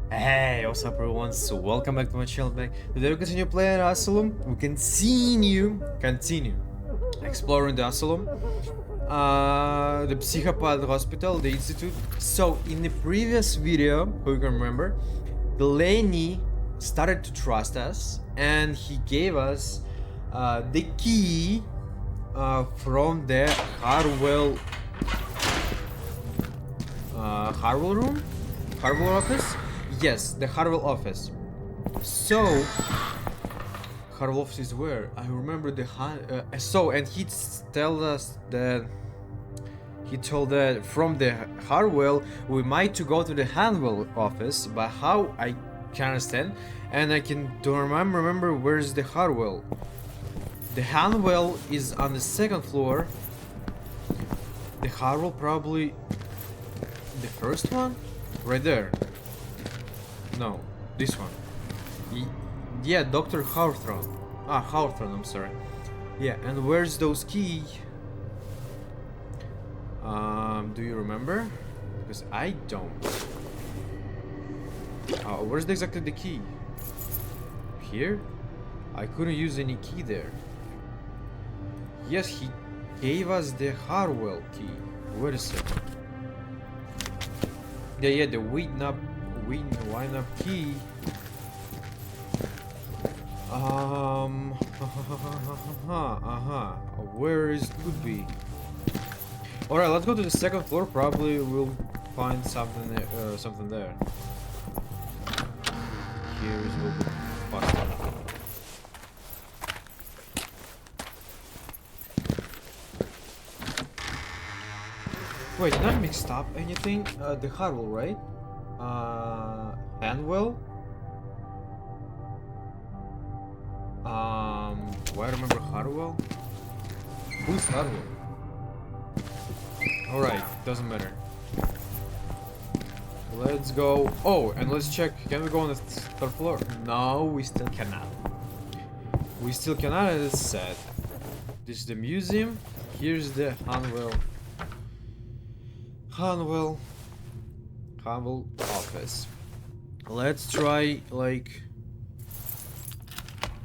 Hey, what's up everyone? So welcome back to my channel back. Today we continue playing Asylum. We continue exploring the Asylum. The psychopath hospital, the institute. So in the previous video, who you can remember, Delaney started to trust us and he gave us the key from the Harwell room? Harwell office? Yes, the Harwell office. So, Harwell office is where? I remember the and he told us that he told that from the Harwell we might to go to the Hanwell office, but how I can't understand, and I don't remember where's the Harwell. The Hanwell is on the second floor. The Harwell probably the first one? Right there. No, this one. Yeah, Dr. Hawthorne. Hawthorne, I'm sorry. Yeah, and where's those key? Do you remember? Because I don't. Where's exactly the key? Here? I couldn't use any key there. Yes, he gave us the Harwell key. Wait a second. Yeah, the wind up key. Where is could be? All right, let's go to the second floor. Probably we'll find something there. Here's will be faster. Wait, did I mix up anything? The Harwell, right? Hanwell? Do I remember Harwell? Who's Harwell? Alright, doesn't matter. Let's go. Oh, and let's check. Can we go on the third floor? No, we still cannot. We still cannot, as it's sad. This is the museum. Here's the Hanwell office. Let's try, like...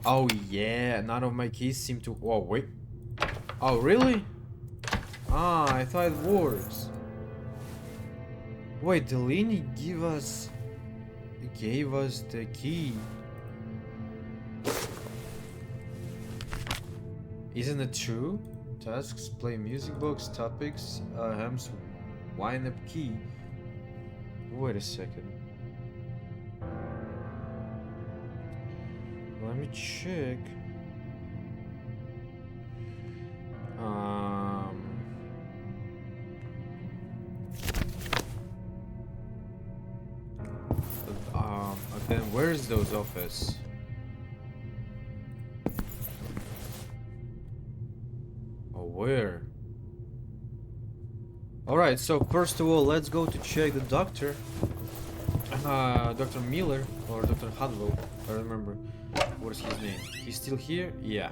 Oh yeah, none of my keys seem to... Oh, wait. Oh, really? I thought it works. Wait, Delaney gave us the key. Isn't it true? Tasks, play music box, topics, Hams, wind up key. Wait a second. Let me check. Then where's those office? Oh, where? Alright, so first of all, let's go to check the doctor. Dr. Miller or Dr. Hadlow, I remember. What is his name? He's still here? Yeah.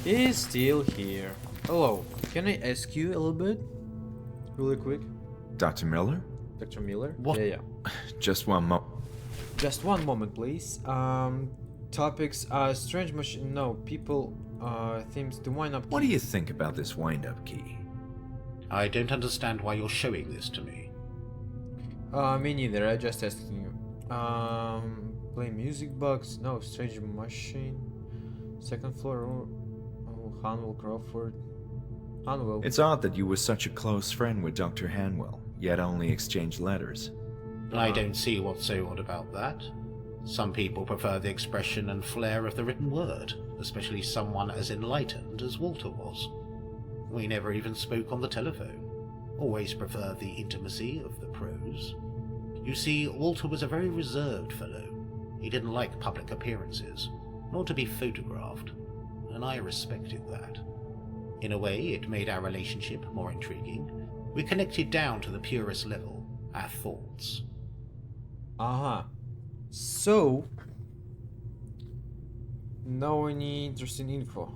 He's still here. Hello, can I ask you a little bit? Really quick? Dr. Miller? Dr. Miller? What? Yeah. Just one moment. Just one moment, please. Topics, strange machine, no, people, themes, the wind-up key. What do you think about this wind-up key? I don't understand why you're showing this to me. Me neither, I just asking you. Play music box, no, strange machine. Second floor, Hanwell Crawford. Hanwell. It's odd that you were such a close friend with Dr. Hanwell, yet only exchanged letters. I don't see what's so odd about that. Some people prefer the expression and flair of the written word, especially someone as enlightened as Walter was. We never even spoke on the telephone. Always preferred the intimacy of the prose. You see, Walter was a very reserved fellow. He didn't like public appearances, nor to be photographed, and I respected that. In a way, it made our relationship more intriguing. We connected down to the purest level, our thoughts. So, no any interesting info.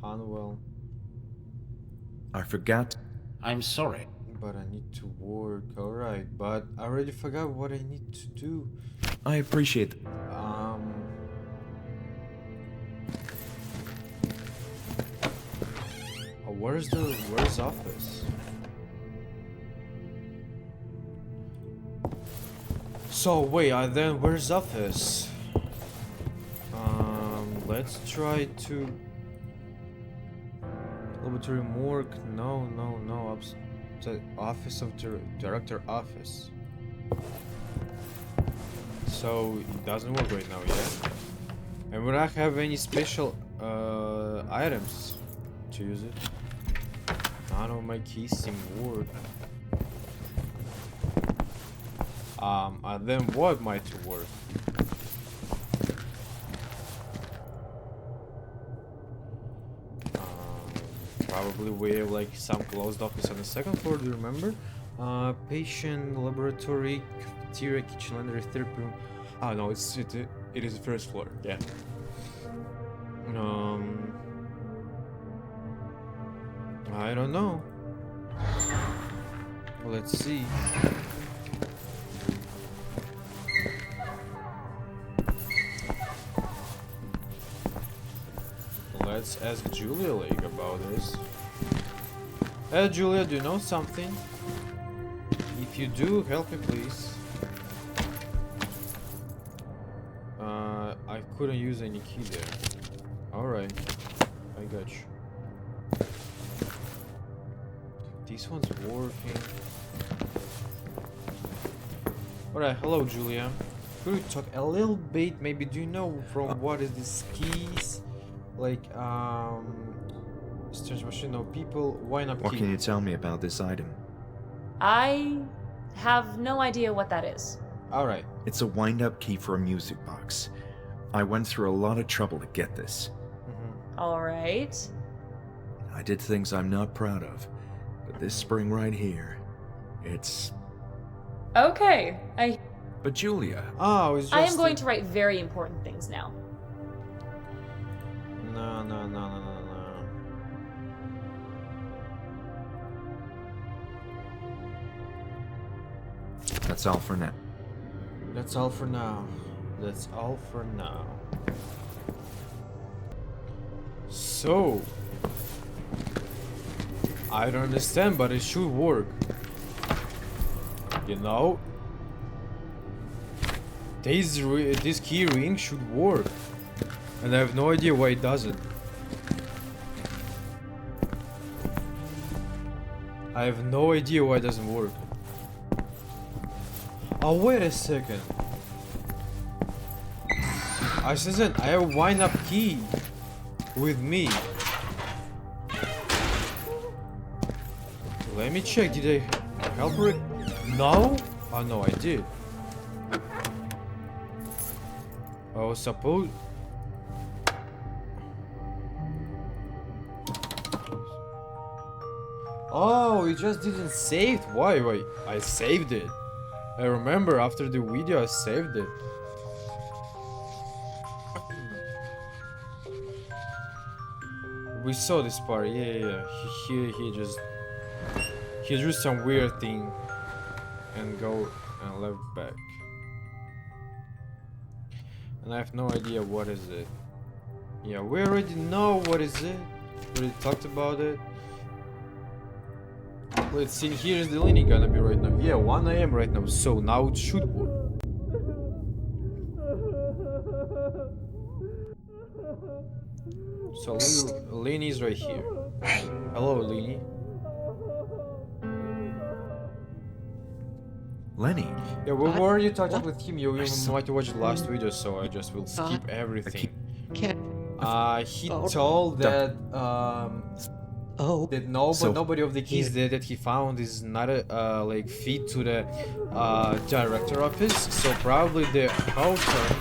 Hanwell. I forgot. I'm sorry. but I need to work. Alright, but I already forgot what I need to do. I appreciate where's office? So wait, then where's office? Let's try to laboratory morgue. No. The office of director office. So it doesn't work right now, yeah? And we don't have any special items to use it. None of my keys seem to work. And then what might work? Probably we have like some closed office on the second floor, do you remember? Patient, laboratory, cafeteria, kitchen, laundry, therapy room. Ah no, it is the first floor, yeah. I don't know. Let's see. Let's ask Julia like about this. Hey Julia, do you know something? If you do, help me please. I couldn't use any key there. Alright, I got you. This one's working. Alright, hello Julia. Could you talk a little bit? Maybe do you know from what is this keys? Like, strange machine, no people, why not What key? can you tell me about this item? I have no idea what that is. Alright. It's a wind-up key for a music box. I went through a lot of trouble to get this. Alright. I did things I'm not proud of, but this spring right here, it's... Okay. But Julia... Oh, it's just I am going to write very important things now. No. That's all for now. That's all for now. That's all for now. So... I don't understand, but it should work. You know? This key ring should work. And I have no idea why it doesn't. I have no idea why it doesn't work. Oh, wait a second. I have a wind-up key with me. Let me check. Did I help her? No? Oh no, I did. I was supposed. Oh, it just didn't save. Why? Wait, I saved it. I remember after the video I saved it. We saw this part. Yeah. He drew some weird thing and left back. And I have no idea what is it. Yeah, we already know what is it. We already talked about it. Let's see, here's the lining gonna be right now. Yeah, 1 AM right now, so now it should work. So Lenny's right here. Hello, Lenny. Lenny? Yeah, we already talked with him. You saw- might watch the last video, so I just will skip everything. Can't. He Oh. told that Oh. that So- nobody of the keys that he found is not like feed to the director office. So probably the Hawthorne,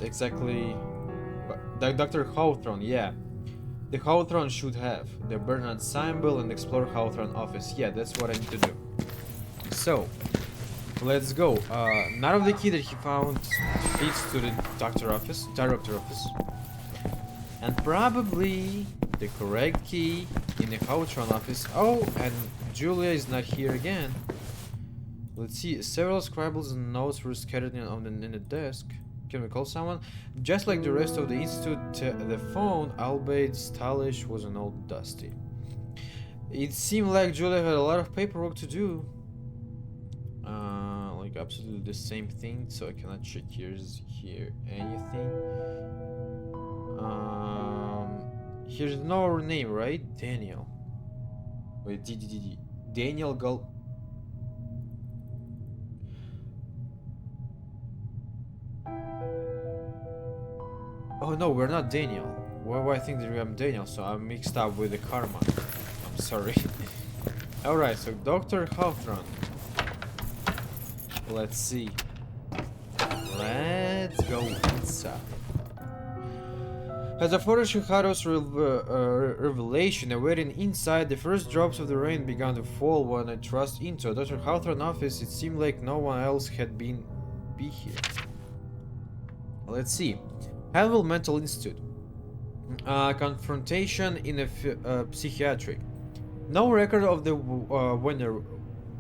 exactly, Dr. Hawthorne, yeah. The Hawthorne should have the Bernard Symbol and Explore Hawthorne office. Yeah, that's what I need to do. So let's go. None of the key that he found fits to the director office, and probably the correct key in the Hawthorne office. Oh, and Julia is not here again. Let's see. Several scribbles and notes were scattered in the desk. Can we call someone? Just like the rest of the institute, the phone, albeit stylish, was an old dusty. It seemed like Julia had a lot of paperwork to do. Like absolutely the same thing, so I cannot check here anything. Here's no name, right? Daniel. Wait, Daniel Gal. Oh no, we're not Daniel. Well, I think that I'm Daniel, so I'm mixed up with the karma. I'm sorry. Alright, so Dr. Hawthorne. Let's see. Let's go inside. As a foreshadow's revelation awaiting inside, the first drops of the rain began to fall when I thrust into Dr. Hawthorne's office. It seemed like no one else had be here. Let's see. Hanwell Mental Institute. Confrontation in a psychiatric. No record of the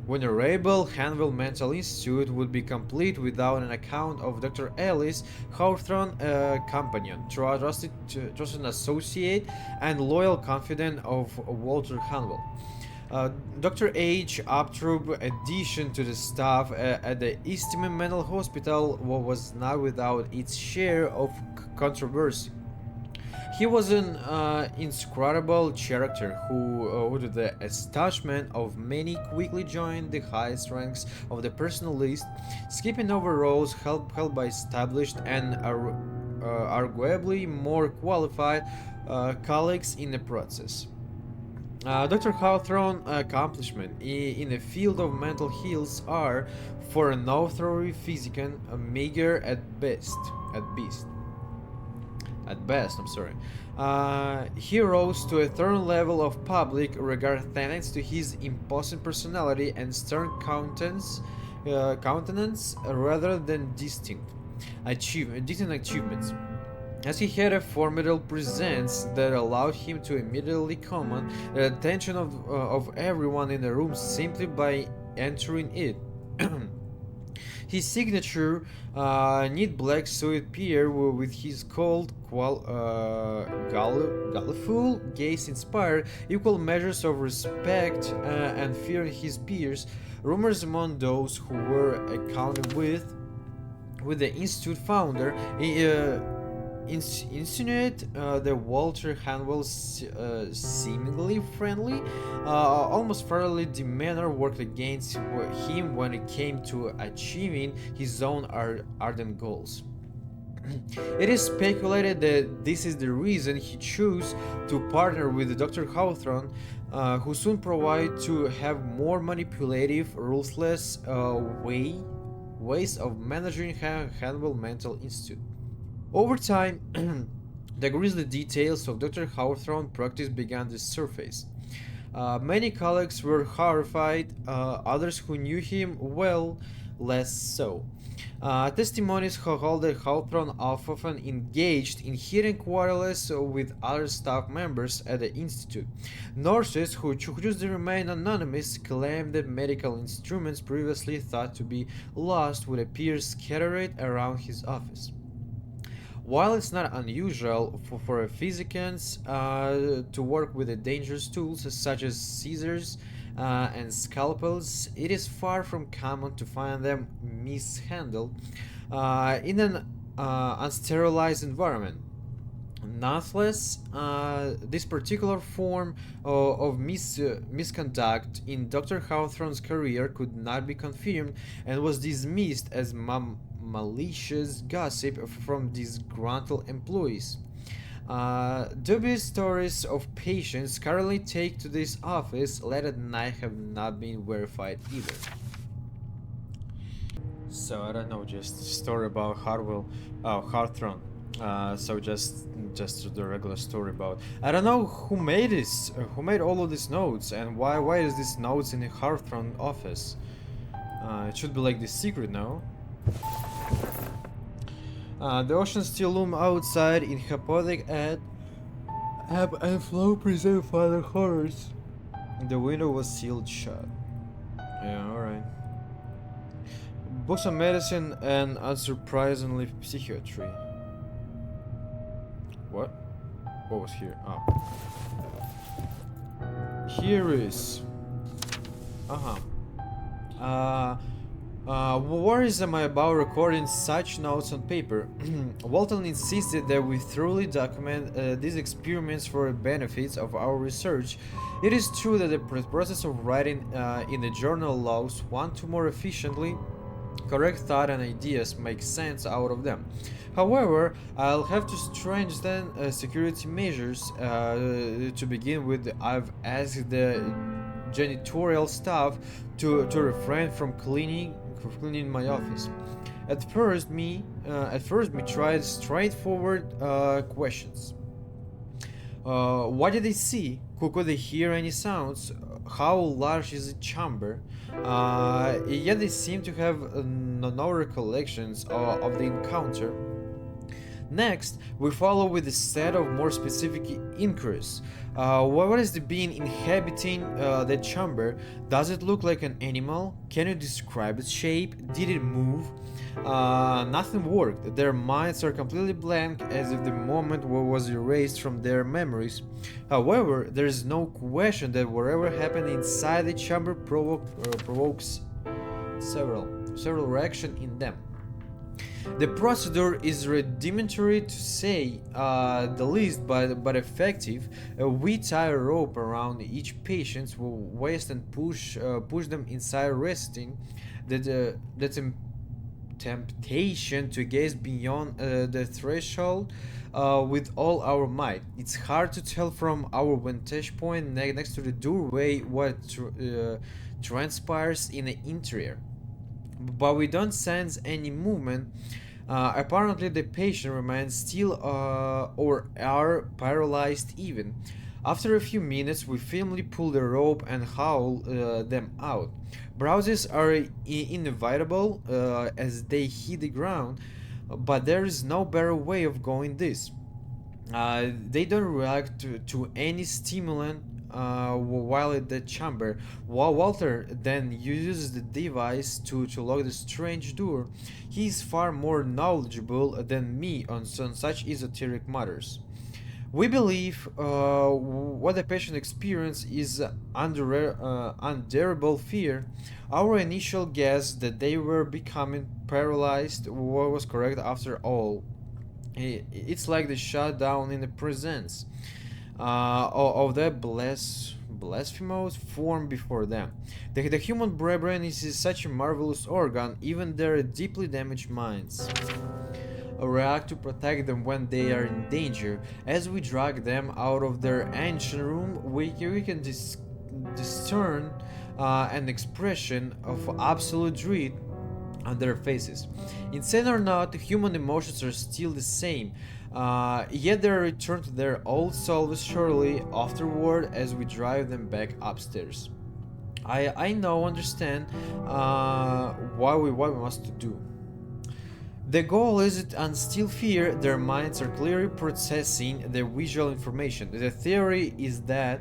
venerable Hanwell Mental Institute would be complete without an account of Dr. Ellis Hawthorne, companion, trusted associate, and loyal confidant of Walter Hanwell. Dr. H. Upthrope, addition to the staff at the Eastman Mental Hospital, was not without its share of controversy. He was an inscrutable character who, with the astonishment of many, quickly joined the highest ranks of the personal list, skipping over roles held by established and arguably more qualified colleagues in the process. Dr. Hawthorne's accomplishments in the field of mental health are, for an authority physician, meager at best. At best, I'm sorry. He rose to a third level of public regard thanks to his imposing personality and stern countenance rather than distinct achievements, as he had a formidable presence that allowed him to immediately command the attention of everyone in the room simply by entering it. His signature, neat black suit pair with his cold, galliful gaze inspired equal measures of respect and fear in his peers. Rumors among those who were accounted with the institute founder insinuate that Walter Hanwell, seemingly friendly, almost fatherly demeanor worked against him when it came to achieving his own ardent goals. It is speculated that this is the reason he chose to partner with Dr. Hawthorne, who soon proved to have more manipulative, ruthless ways of managing Hanwell Mental Institute. Over time, the grisly details of Dr. Hawthorne's practice began to surface. Many colleagues were horrified, others who knew him well, less so. Testimonies hold that Hawthorne often engaged in heated quarrels with other staff members at the institute. Nurses who chose to remain anonymous claimed that medical instruments previously thought to be lost would appear scattered around his office. While it's not unusual for physicians to work with dangerous tools such as scissors and scalpels, it is far from common to find them mishandled in an unsterilized environment. Nonetheless, this particular form of misconduct in Dr. Hawthorne's career could not be confirmed and was dismissed as malicious gossip from disgruntled employees. Dubious stories of patients currently take to this office late at night have not been verified either. So I don't know, just a story about Hawthorne. So just the regular story about. I don't know who made this, who made all of these notes, and why is this notes in the Hawthorne office? It should be like the secret, no? The ocean still loom outside in hypnotic ebb and flow present further horrors. The window was sealed shut. Yeah, alright. Books on medicine and unsurprisingly psychiatry. What? What was here? Oh. Here is. Worries am I about recording such notes on paper? Walton insisted that we thoroughly document these experiments for the benefits of our research. It is true that the process of writing in the journal allows one to more efficiently correct thought and ideas make sense out of them. However, I'll have to strengthen security measures. To begin with, I've asked the janitorial staff to refrain from cleaning my office. At first, me tried straightforward questions. What did they see? Could they hear any sounds? How large is the chamber? Yet they seem to have no recollections of the encounter. Next, we follow with a set of more specific inquiries. What is the being inhabiting the chamber? Does it look like an animal? Can you describe its shape? Did it move? Nothing worked. Their minds are completely blank, as if the moment was erased from their memories. However, there is no question that whatever happened inside the chamber provokes several reactions in them. The procedure is rudimentary to say the least, but effective. We tie a rope around each patient's waist and push them inside, resting the temptation to gaze beyond the threshold with all our might. It's hard to tell from our vantage point next to the doorway what transpires in the interior, but we don't sense any movement. Apparently the patient remains still or are paralyzed even. After a few minutes, we firmly pull the rope and haul them out. Bruises are inevitable as they hit the ground, but there is no better way of going this. They don't react to any stimulant while in the chamber. Walter then uses the device to lock the strange door. He is far more knowledgeable than me on such esoteric matters. We believe what the patient experienced is unbearable fear. Our initial guess that they were becoming paralyzed was correct after all. It's like the shutdown in the presence of the blasphemous form before them. The human brain is such a marvelous organ, even their deeply damaged minds react to protect them when they are in danger. As we drag them out of their ancient room, we can discern an expression of absolute dread on their faces. Insane or not, human emotions are still the same, yet they return to their old selves shortly afterward as we drive them back upstairs. I now understand what we must do. The goal is to instill fear. Their minds are clearly processing the visual information. The theory is that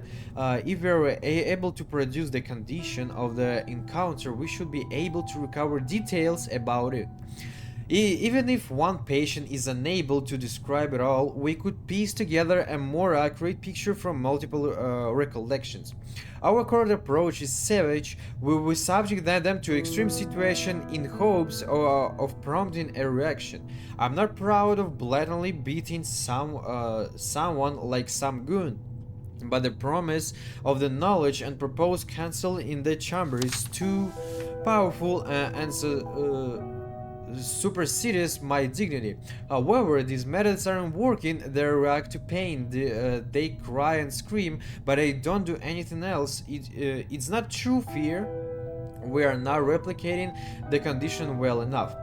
if we are able to produce the condition of the encounter, we should be able to recover details about it. Even if one patient is unable to describe it all, we could piece together a more accurate picture from multiple recollections. Our current approach is savage. We subject them to extreme situation in hopes of prompting a reaction. I'm not proud of blatantly beating someone like some goon, but the promise of the knowledge and proposed counsel in the chamber is too powerful and supersedes my dignity. However, these methods aren't working. They react to pain, they cry and scream, but they don't do anything else. It's not true fear. We are not replicating the condition well enough.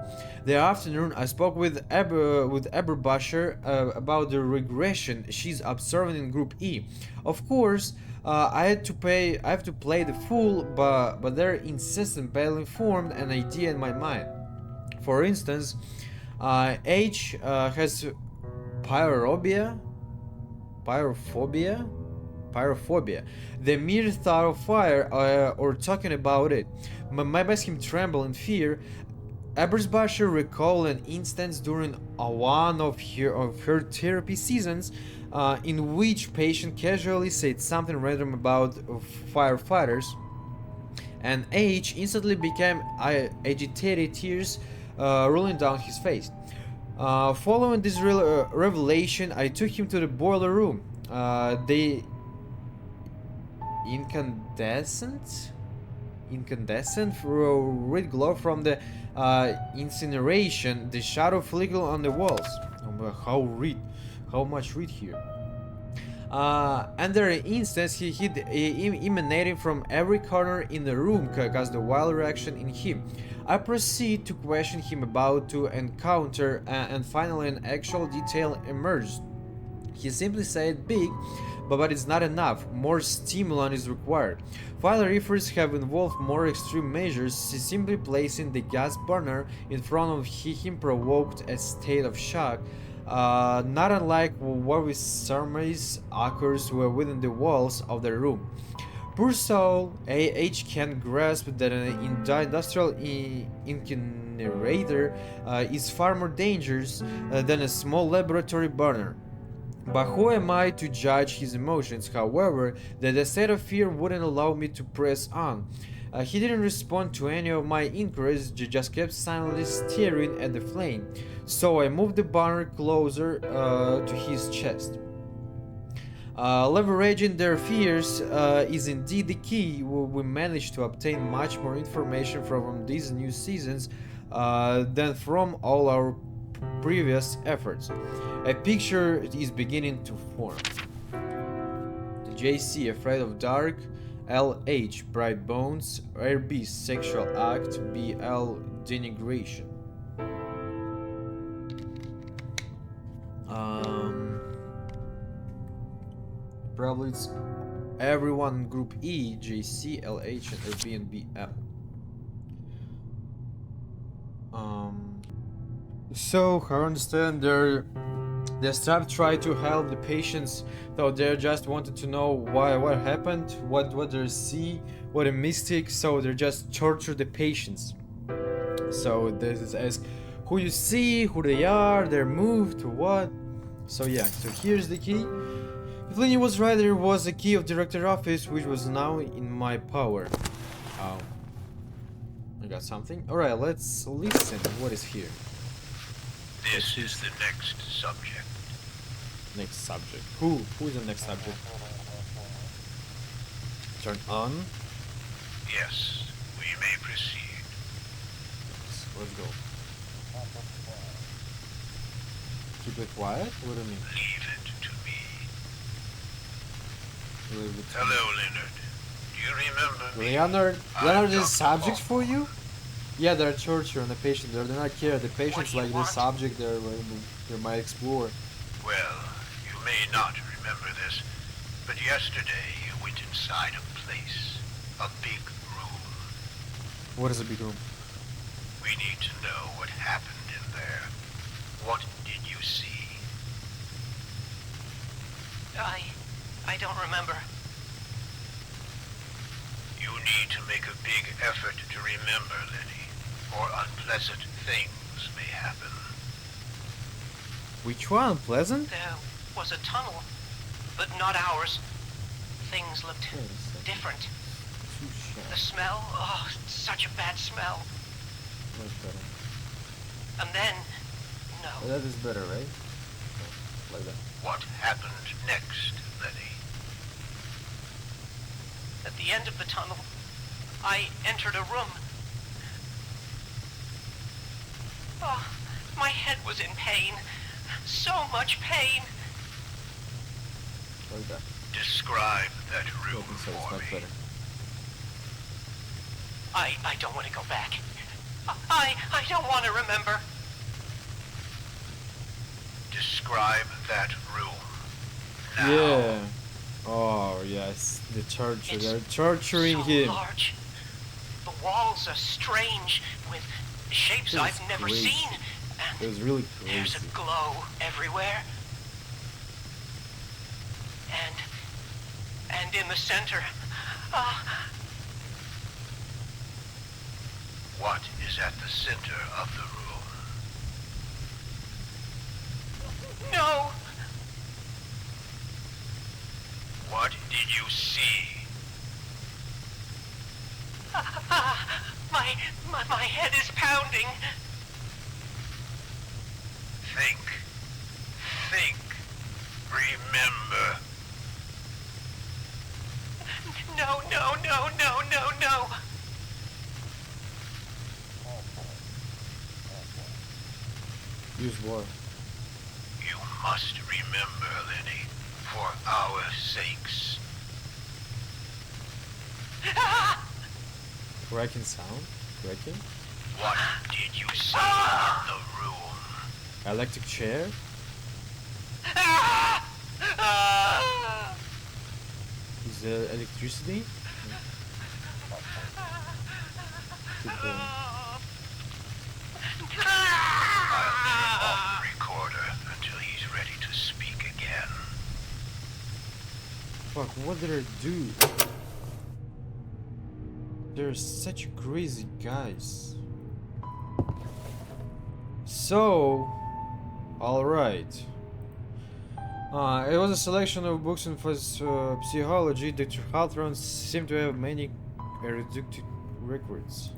The afternoon, I spoke with Eberbasher about the regression she's observing in Group E. Of course, I have to play the fool, but they're insistent, badly formed an idea in my mind. For instance, H has pyrophobia. pyrophobia. The mere thought of fire or talking about it makes him tremble in fear. Ebersbacher recalled an instance during one of her therapy sessions in which patient casually said something random about firefighters, and H instantly became agitated, tears rolling down his face. Following this revelation, I took him to the boiler room. The incandescent red glow from the incineration, the shadow flickered on the walls. How much read here? Under an instant, he emanating from every corner in the room, caused the wild reaction in him. I proceed to question him about to encounter, and finally an actual detail emerged. He simply said big, but it's not enough. More stimulant is required. Fire efforts have involved more extreme measures. Simply placing the gas burner in front of him provoked a state of shock, not unlike what we surmise occurs within the walls of the room. Poor soul, H can grasp that an industrial incinerator is far more dangerous than a small laboratory burner. But who am I to judge his emotions? However, the state of fear wouldn't allow me to press on. He didn't respond to any of my inquiries, just kept silently staring at the flame. So I moved the burner closer to his chest. Leveraging their fears is indeed the key. We managed to obtain much more information from these new seasons than from all our previous efforts. A picture is beginning to form. JC, afraid of dark. LH, bright bones. RB, sexual act. BL, denigration. Probably it's everyone in group E, JC, LH, and RB and BL. So I understand the staff tried to help the patients, though they just wanted to know what happened, what they see, what a mistake. So they just torture the patients. So this is ask who you see, who they are, their move to what. So yeah, so here's the key. If Lenny was right, there was a key of director office, which was now in my power. Oh, I got something. All right, let's listen. What is here? This is the next subject. Next subject. Who is the next subject? Turn on. Yes, we may proceed. Let's go. Keep it quiet? What do you mean? Leave it to me. Leave it to Hello, Leonard. Do you remember me. me? Leonard is subject for you? Yeah, they're torturing the patient. They're not care. The patients like this subject. They might explore. Well, you may not remember this, but yesterday you went inside a place, a big room. What is a big room? We need to know what happened in there. What did you see? I don't remember. You need to make a big effort to remember, Lenny, or unpleasant things may happen. Which one? Pleasant? There was a tunnel, but not ours. Things looked different. The smell, oh, such a bad smell. Much better. And then, no. That is better, right? Like that. What happened next, Lenny? At the end of the tunnel, I entered a room. Oh, my head was in pain. So much pain. Like that. Describe that room So it's for much me. better. I don't want to go back. I don't want to remember. Describe that room. Now. Yeah. Oh yes, the torture. They're torturing so him. large. The walls are strange, with shapes It was I've never crazy. seen. It And was really there's crazy. a glow everywhere. And in the center, ah, What is at the center of the room? no! What did you see? My head is pounding. Think. Think. Remember. No, no, no, no, no, no. Use war. You must remember, Lenny, for our sakes. Cracking sound? Cracking? What did you see in the room? Electric chair? Is there electricity? Keep going. I'll turn off the recorder until he's ready to speak again. Fuck, what did I do? They're such crazy guys. So, alright. It was a selection of books in psychology. Dr. Hawthorne seemed to have many erudite records.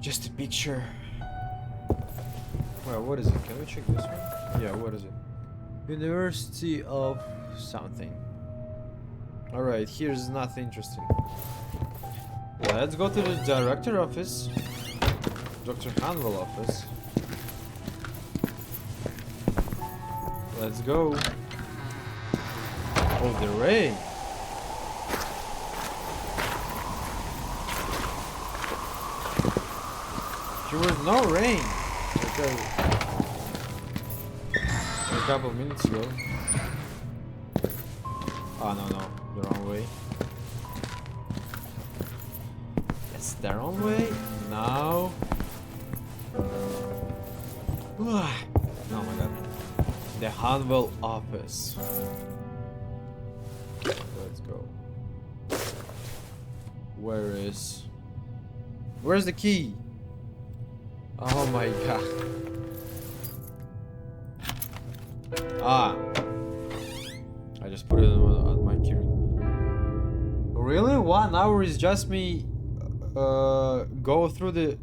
Just a picture. Well, what is it? Can we check this one? Yeah, what is it? University of something. Alright, here's nothing interesting. Let's go to the director office. Dr. Hanwell office. Let's go. Oh, the rain. There was no rain. A couple of minutes ago. Oh no, the wrong way. That's the wrong way. No. Oh my god. The Hanwell office. Let's go. Where's the key? Oh my god. Ah. I just put it on my key. Really? 1 hour is just me go through the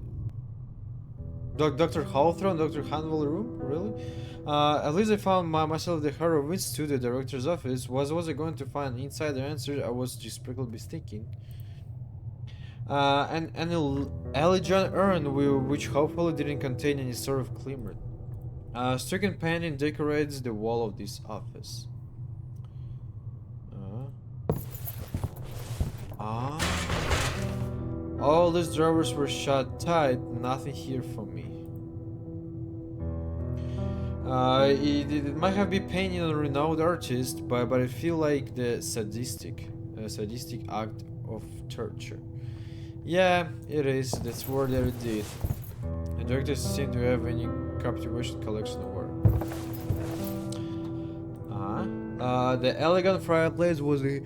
Dr. Hawthorne, Dr. Hanwell room? Really? At least I found myself the horror winds to the director's office. Was I going to find inside the answer? I was just probably thinking. And an elegant urn which hopefully didn't contain any sort of climate. Stricken painting decorates the wall of this office. All these drawers were shut tight. Nothing here for me. It might have been painted on a renowned artist, but I feel like the sadistic act of torture. Yeah, it is. That's what they did. The director seemed to have any captivation collection of work. The elegant fireplace was a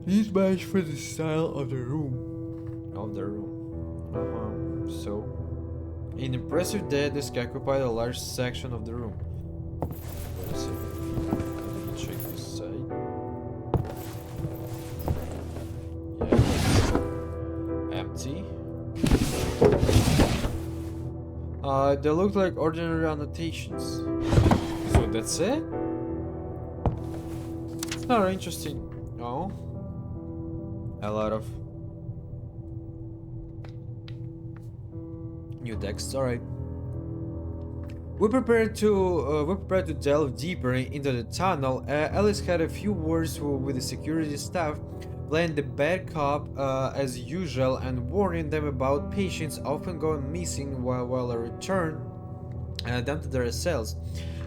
huge match for the style of the room. So, an impressive desk occupied a large section of the room. Wait a second. Let me check this side. Yeah, empty. They looked like ordinary annotations. So that's it? It's not interesting. Oh. A lot of new text. Alright. We're prepared to delve deeper into the tunnel. Alice had a few words with the security staff, playing the bad cop as usual and warning them about patients often going missing while I return them to their cells.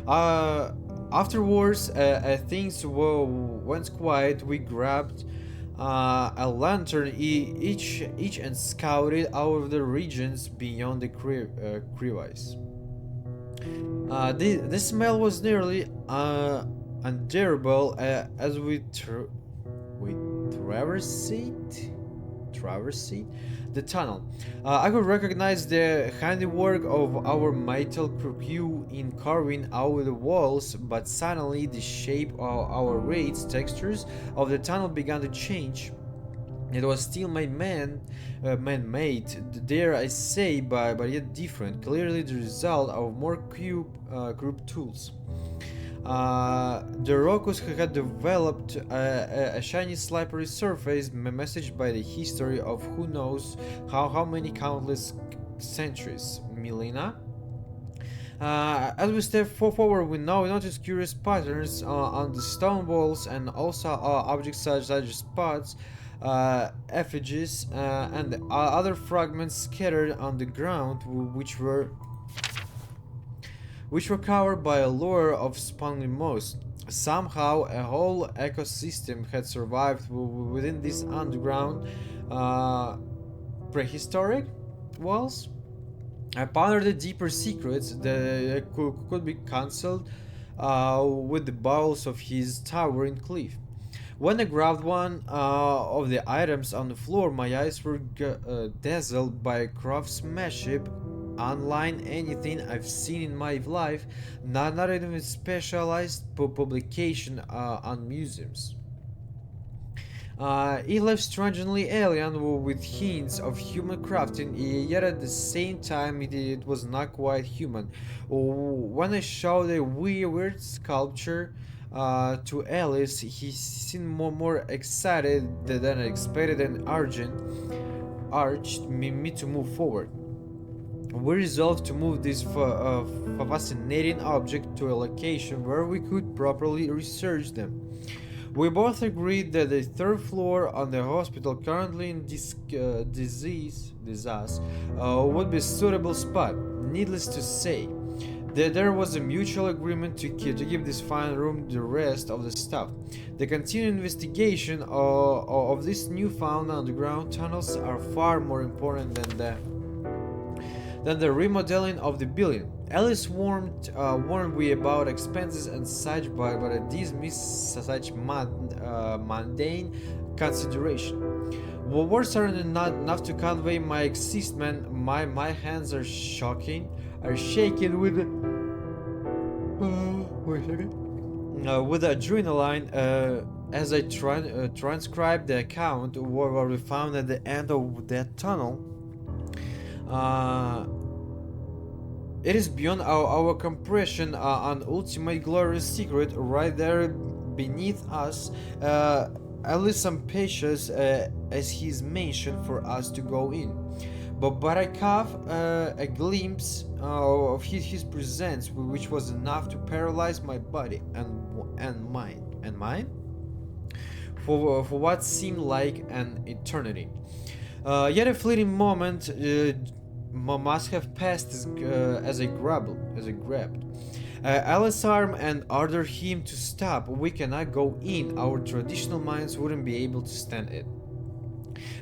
Afterwards, things went quiet. We grabbed a lantern each and scouted out of the regions beyond the crevice. The smell was nearly unbearable as we traversed the tunnel. I could recognize the handiwork of our metal crew in carving out the walls, but suddenly the shape of our raids, textures of the tunnel began to change. It was still man-made, dare I say, but yet different. Clearly the result of more group tools. The Rokus had developed a shiny slippery surface messaged by the history of who knows how many countless centuries. Milena? As we step forward, we now notice curious patterns on the stone walls and also objects such as spots, effigies, and other fragments scattered on the ground, which were covered by a layer of spawning moss. Somehow, a whole ecosystem had survived within these underground prehistoric walls. I pondered the deeper secrets that could be cancelled with the bowels of his towering cliff. When I grabbed one of the items on the floor, my eyes were dazzled by craftsmanship unlike anything I've seen in my life, not even specialized publication on museums. It left strangely alien with hints of human crafting, yet at the same time it was not quite human. When I showed a weird sculpture to Alice, he seemed more excited than I expected and urged me to move forward. We resolved to move this fascinating object to a location where we could properly research them. We both agreed that the third floor on the hospital currently in disease would be a suitable spot. Needless to say, there was a mutual agreement to give this fine room the rest of the stuff. The continued investigation of these newfound underground tunnels are far more important than the remodeling of the building. Alice warned me about expenses and such, but I dismissed such mundane consideration. Words are not enough to convey my excitement. My hands are shaking with with adrenaline as I transcribed the account where we found at the end of that tunnel. It is beyond our comprehension, an ultimate glorious secret right there beneath us. At least some patience as he's mentioned for us to go in. But I caught a glimpse of his presence, which was enough to paralyze my body and mine for what seemed like an eternity. Yet a fleeting moment must have passed as I grabbed Alice's arm and ordered him to stop. We cannot go in. Our traditional minds wouldn't be able to stand it.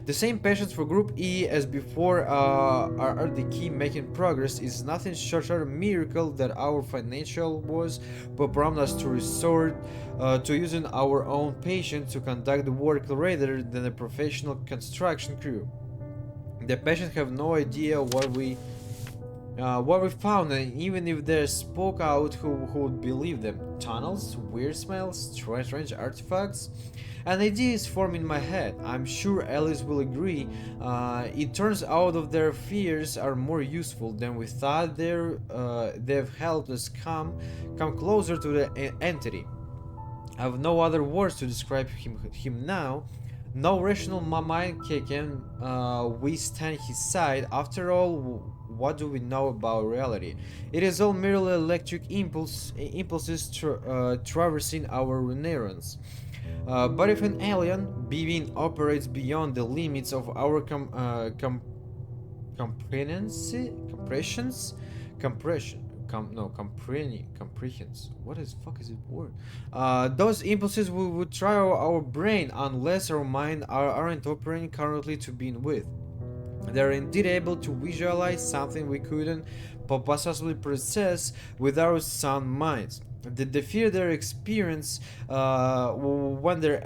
The same patience for Group E as before are the key making progress. Is nothing short of a miracle that our financial woes prompted us to resort to using our own patience to conduct the work rather than a professional construction crew. The patients have no idea what we found, and even if they spoke out, who would believe them? Tunnels, weird smells, strange artifacts. An idea is formed in my head. I'm sure Alice will agree. It turns out that their fears are more useful than we thought. They've helped us come closer to the entity. I have no other words to describe him now. No rational mind can withstand his side. After all, what do we know about reality? It is all merely electric impulses traversing our neurons. But if an alien being operates beyond the limits of our comprehensions. What is fuck is it word? Those impulses would try our brain unless our mind aren't operating currently to begin with. They're indeed able to visualize something we couldn't possibly process with our sound minds. The fear they experience when they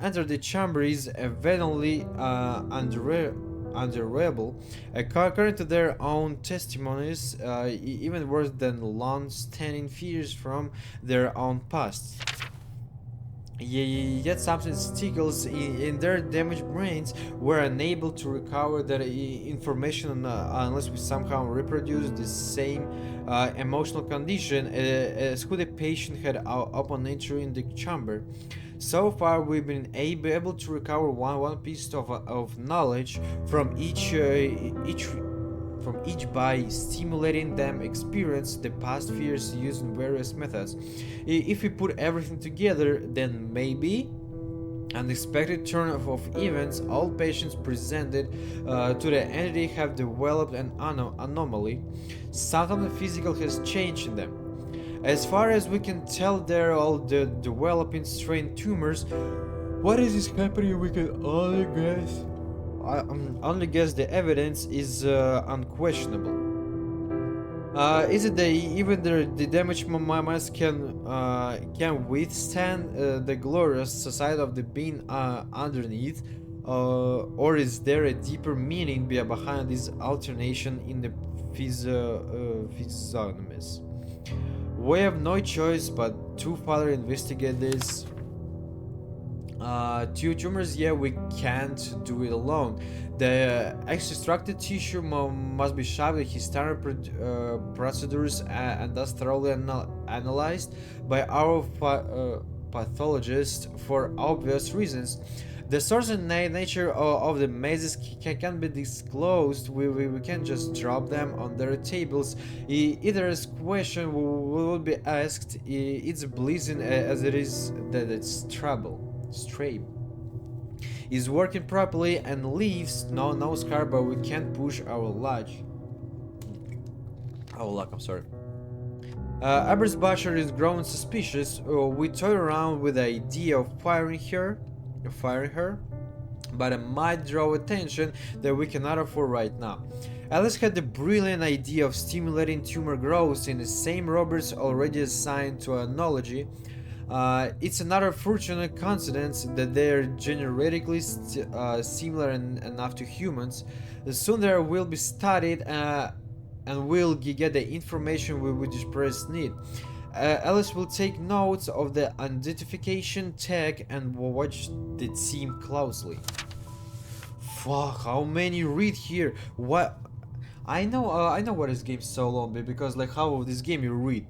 enter the chamber is evidently unbearable. According to their own testimonies, even worse than long-standing fears from their own past. Yet something stickles in their damaged brains were unable to recover that information unless we somehow reproduce the same emotional condition as who the patient had upon entering the chamber. So far, we've been able to recover one piece of knowledge from each by stimulating them experience the past fears using various methods. If we put everything together, then maybe unexpected turn of events, all patients presented to the entity have developed an anomaly. Something physical has changed in them. As far as we can tell, they're all developing strange tumors. What is this happening? We can only guess. Only guess the evidence is unquestionable. Is it that even the damaged minds can withstand the glorious side of the being underneath, or is there a deeper meaning behind this alternation in the physiognomies? We have no choice but to further investigate this. Two tumors, yeah, we can't do it alone. The extracted tissue must be shoved with his standard procedures and thus thoroughly analyzed by our pathologist for obvious reasons. The source and nature of the mazes can be disclosed. We can't just drop them on their tables. Either a question will be asked, it's pleasing as it is that it's trouble. Strabe is working properly and leaves no scar, but we can't push our luck. I'm sorry. Abersbacher is growing suspicious. We toy around with the idea of firing her, but it might draw attention that we cannot afford right now. Alice had the brilliant idea of stimulating tumor growth in the same robots already assigned to anology. It's another fortunate coincidence that they are genetically similar enough to humans. Soon they will be studied and we'll get the information we desperately need. Alice will take notes of the identification tag and will watch the team closely. Fuck, how many read here? What? I know what this game so long, because like how this game you read.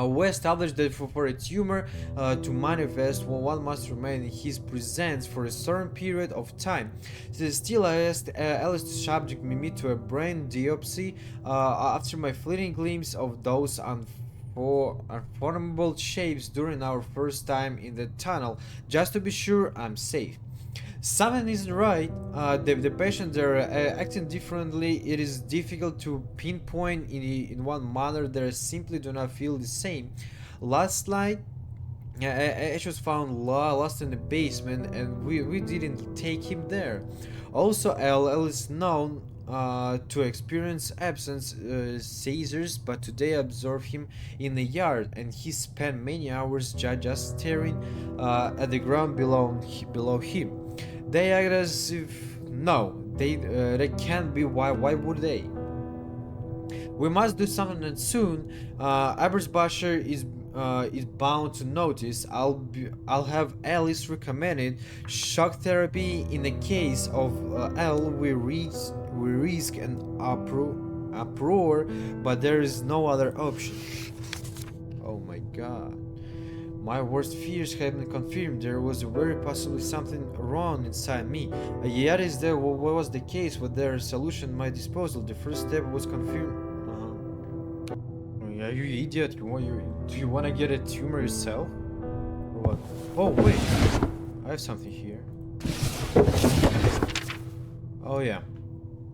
We established that for a tumor to manifest, one must remain in his presence for a certain period of time. Still, I asked Alice to subject me to a brain biopsy after my fleeting glimpse of those unformable shapes during our first time in the tunnel, just to be sure I'm safe. Something isn't right. The patients are acting differently. It is difficult to pinpoint in one manner. They simply do not feel the same. Last night, Ash was found lost in the basement, and we didn't take him there. Also, L is known to experience absence seizures, but today I observed him in the yard, and he spent many hours just staring at the ground below him. They act as if no, they can't be. Why would they? We must do something soon. Abersbacher is bound to notice. I'll have Alice recommended shock therapy. In the case of L, we risk an uproar, but there is no other option. Oh my god. My worst fears have been confirmed. There was very possibly something wrong inside me. Yet is there what was the case with their solution at my disposal? The first step was confirmed. Yeah, you idiot. Do you want to get a tumor yourself? Or what? Oh wait, I have something here. Oh yeah.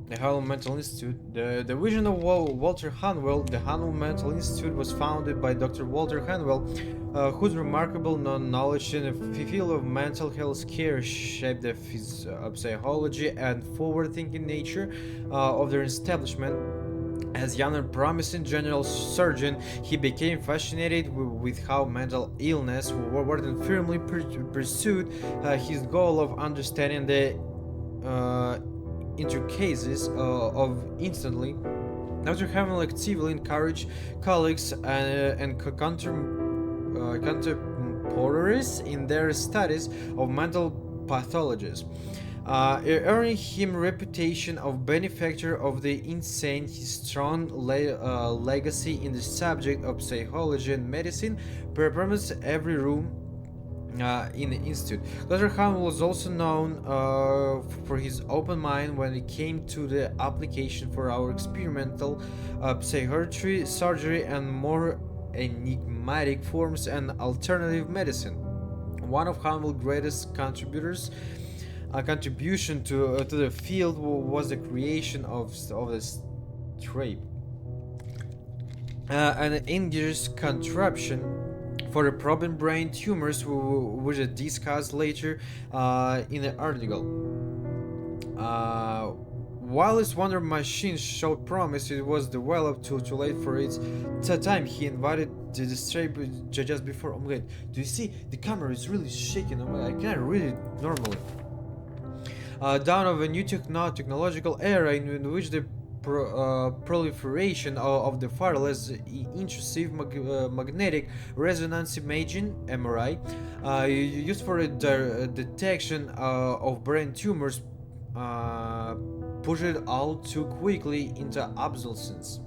The Hanwell Mental Institute. The vision of Walter Hanwell. The Hanwell Mental Institute was founded by Dr. Walter Hanwell, whose remarkable knowledge in the field of mental health care shaped the psychology and forward-thinking nature of their establishment. As young and promising general surgeon, he became fascinated with how mental illness Warden firmly pursued his goal of understanding the intricacies of instantly. Dr. Hamel actively encouraged colleagues and contemporaries in their studies of mental pathologies, earning him reputation of benefactor of the insane. His strong legacy in the subject of psychology and medicine permeates every room in the institute. Dr. Hamel was also known for his open mind when it came to the application for our experimental psychiatry, surgery, and more enigmatic forms and alternative medicine. One of Hamel's greatest contribution to the field was the creation of the STRAPE, an ingenious contraption for the problem brain tumors, which is discussed later in the article. While this wonder machine showed promise, it was developed too late for its time. He invited the STRAPE just before. Oh my god, do you see? The camera is really shaking. I can't read it normally. Dawn of a new technological era in which the proliferation of the far less intrusive magnetic resonance imaging (MRI) used for the detection of brain tumors pushed it all too quickly into obsolescence.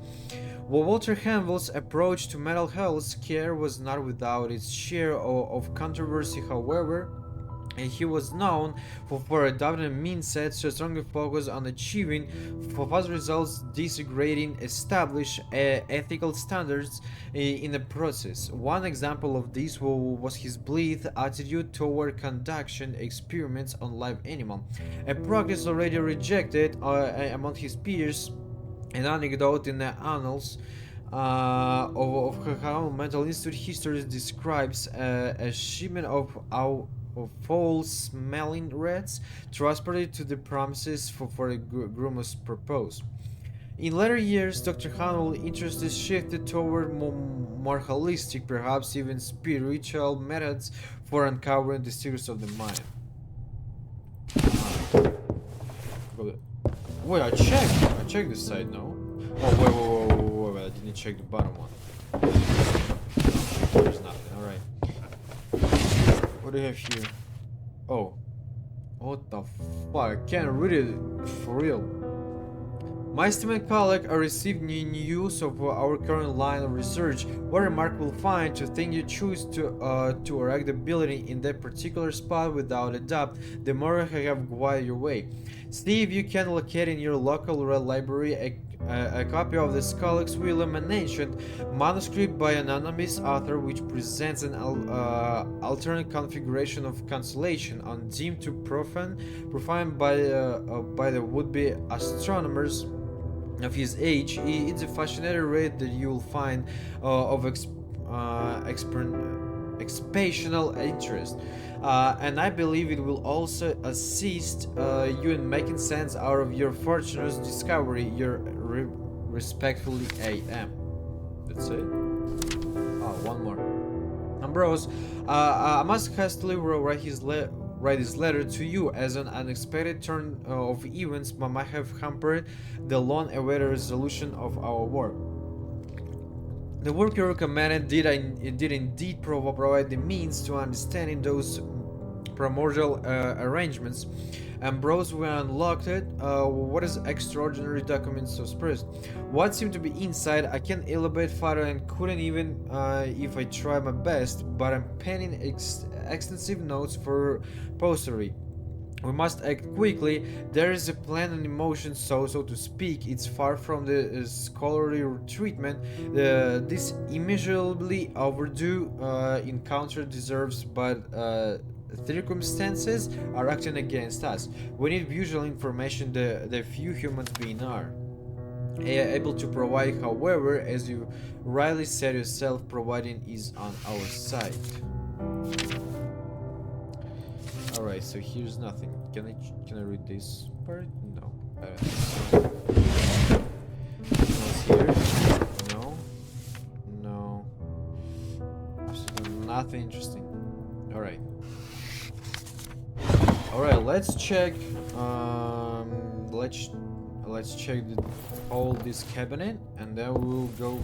Walter Hanwell's approach to mental health care was not without its share of controversy, however. He was known for adopting a mindset so strongly focused on achieving fast results, disregarding established ethical standards in the process. One example of this was his bleak attitude toward conducting experiments on live animals, a practice already rejected among his peers. An anecdote in the annals of how mental institute history describes a shipment of foul-smelling rats transported to the premises for a gruesome purpose. In later years, Dr. Hanwell's interest shifted toward more holistic, perhaps even spiritual methods for uncovering the secrets of the mind. Wait, I checked this side, no? Oh, wait, I didn't check the bottom one. There's nothing, alright. What do you have here? Oh. What the fuck? I can't read it for real. My esteemed colleague, I received news of our current line of research. What a remarkable find to think you choose to erect the building in that particular spot without a doubt. The more I have guided your way. See if you can locate in your local library a copy of the Scolex Willem, an ancient manuscript by an anonymous author which presents an alternate configuration of constellation, undeemed to profane by the would-be astronomers of his age. It's a fascinating read that you will find of exceptional interest, and I believe it will also assist you in making sense out of your fortunate discovery. Your respectfully, A.M. That's it. Oh, one more. Ambrose, I must hastily write this letter to you, as an unexpected turn of events might have hampered the long-awaited resolution of our work. The work you recommended did indeed provide the means to understanding those primordial arrangements. Ambrose, we unlocked it. What is extraordinary documents so expressed? What seemed to be inside, I can't elaborate further and couldn't even if I tried my best, but I'm penning extensive notes for posterity. We must act quickly. There is a plan and emotion, so to speak. It's far from the scholarly treatment. This immeasurably overdue encounter deserves but circumstances are acting against us. We need visual information the few humans being are able to provide. However, as you rightly said yourself, providing is on our side. Alright, so here's nothing. Can I read this part? No. I don't think so. What's here? No. No. Absolutely nothing interesting. Alright. Alright, let's check. Let's check all this cabinet, and then we'll go.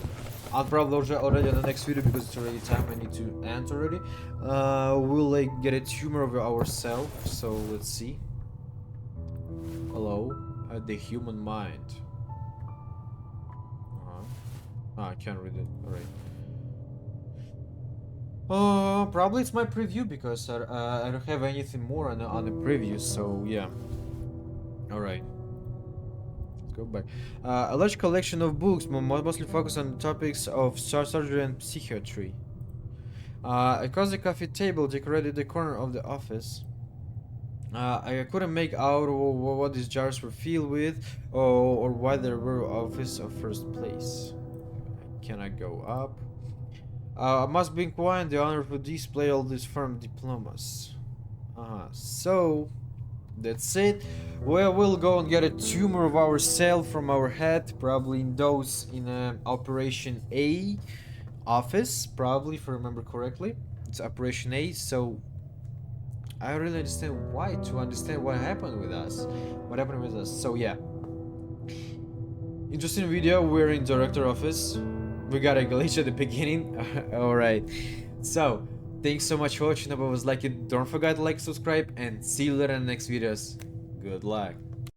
I'll probably already in the next video because it's already time. I need to end already. We'll like get a tumor of ourselves. So let's see. Hello, the human mind. I can't read it. Alright. Probably it's my preview because I don't have anything more on the preview. So yeah. Alright. Go back. A large collection of books, mostly focused on topics of surgery and psychiatry. A cozy coffee table decorated the corner of the office. I couldn't make out what these jars were filled with, or why they were office of first place. Can I go up? I must be inquiring the honor to display all these firm diplomas. So that's it. Well, we'll go and get a tumor of ourselves from our head, probably in Operation A office, probably if I remember correctly. It's Operation A, so I really understand why, to understand what happened with us. So yeah. Interesting video, we're in director office. We got a glitch at the beginning. Alright. So, thanks so much for watching. If it was like it, don't forget to like, subscribe, and see you later in the next videos. Good luck.